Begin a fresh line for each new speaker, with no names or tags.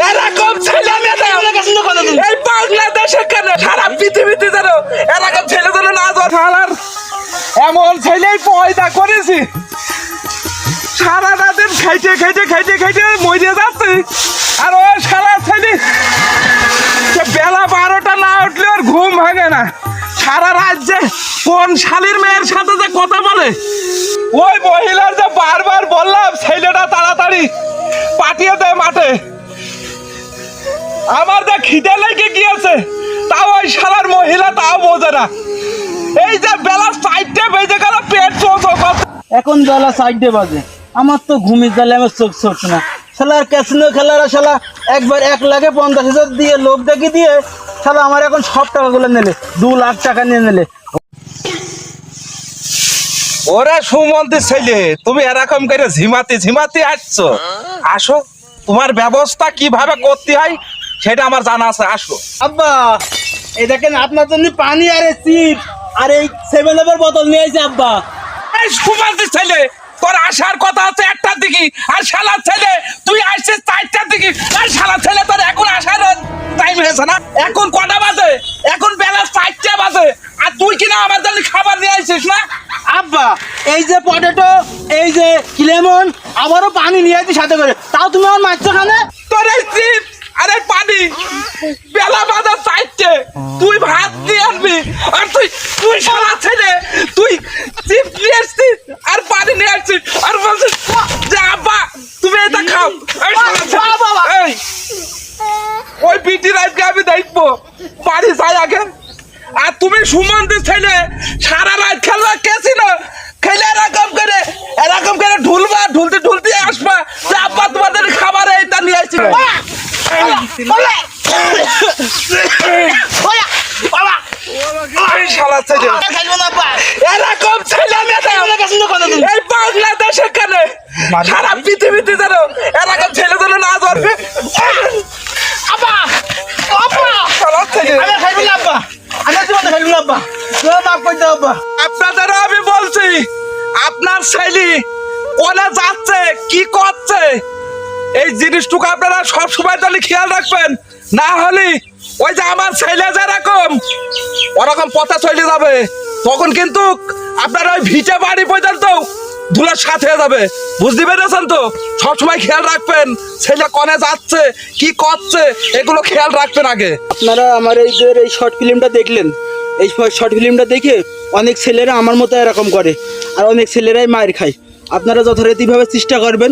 এরকম ছেলে এই বাংলাদেশে কেন সারা পৃথিবীতে জানো এরকম ছেলে যেন না শালার এমন ছেলেই পয়দা করেছি সারা রাতের খাইতে খাইতে খাইতে খাইতে মরে যাচ্ছে আর ওই সারা ছেলে বেলা 12টা না উঠলে ওর ঘুম ভাঙে না সারা রাত যে কোন শালীর মেয়ের সাথে যে কথা বলে ওই মহিলার যে বারবার বললাম ছেলেটা তাড়াতাড়ি পাঠিয়ে দেয় মাঠে আমার যা খিদে লেগে গিয়েছে তাও ওই শালার মহিলা তাও বোঝে না এই যে বেলা 4টে বেজে গেল পেট চোখ
এখন বেলা 4টে বাজে আমার তো ঘুমিয়ে গেলে আমার চোখ চলছে না শালার ক্যাসিনো খেলারা শালা একবার 1,50,000 দিয়ে লোক দেখি দিয়ে শালা আমার এখন সব টাকাগুলো নিলে 2 লাখ টাকা নিয়ে নিলে।
ওরে সুমন্তি ছেলে তুমি এরকম করে ঝিমাতে আসছো আসো তোমার ব্যবস্থা কিভাবে করতে হয় সেটা আমার জানা আছে আসো
আব্বা এই দেখেন আপনার জন্য পানি আর চিপ আর এই 7-Up বোতল নিয়ে আইছে আব্বা।
এই সুমন্তি ছেলে তোর আসার কথা আছে 1টার দিকে আর শালা ছেলে তুই আসছিস 4টার দিকে আর শালা ছেলে তোর এখন আসার টাইম হয়েছে না এখন কটা বাজে এখন বেলা 4টে বাজে আর তুই কিনা আমার জন্য খাবার নিয়ে আসছিস না
আব্বা এই যে পটেটো এই যে লেমন আবারও পানি নিয়ে আইছি সাথে করে তাও তুমি আমার মারছো খানে
তোর এই চিপস আরে পানি বেলা বাজে 4টে তুই ভাত নিয়ে আনবি আর তুই শালা ছেলে তুই চিপস নিয়ে আসছিস আর পানি নিয়ে আসছিস আর বলছিস যে আব্বা তুমি এটা খাও এই শালা ছেলে, এই ওই পিটি রাইটকে আমি দেখবো বাড়ি যাই আগে আর তুমি সুমন্তি ছেলে সারা রাত খেলবা ক্যাসিনো খেলে এরকম করে ঢুলবা ঢুলতে আসবা যে আব্বা তোমাদের খাবার এইটা নিয়ে আসছি এরকম ছেলে এই বাংলাদেশে কেন সারা পৃথিবীতে জানো এরকম ছেলে যেন না ধরবে আপনাদেরও আমি বলছি আপনার ছেলে কোনে যাচ্ছে কি করছে এই জিনিসটুকু আপনারা সবসময় তাহলে খেয়াল রাখবেন না হলে ওই যে আমার ছেলে যেরকম ওরকম পথে চলে যাবে তখন কিন্তু আপনার ওই ভিটে বাড়ি পর্যন্ত ধুলার সাথে হয়ে যাবে বুঝতে পেরেছেন তো সবসময় খেয়াল রাখবেন ছেলে কোনে যাচ্ছে কি করছে এগুলো খেয়াল রাখবেন আগে।
আপনারা আমার এই যে এই শর্ট ফিল্মটা দেখলেন এই শর্ট ফিল্মটা দেখে অনেক ছেলেরা আমার মতো এরকম করে আর অনেক ছেলেরাই মার খায় আপনারা যথারীতিভাবে চেষ্টা করবেন।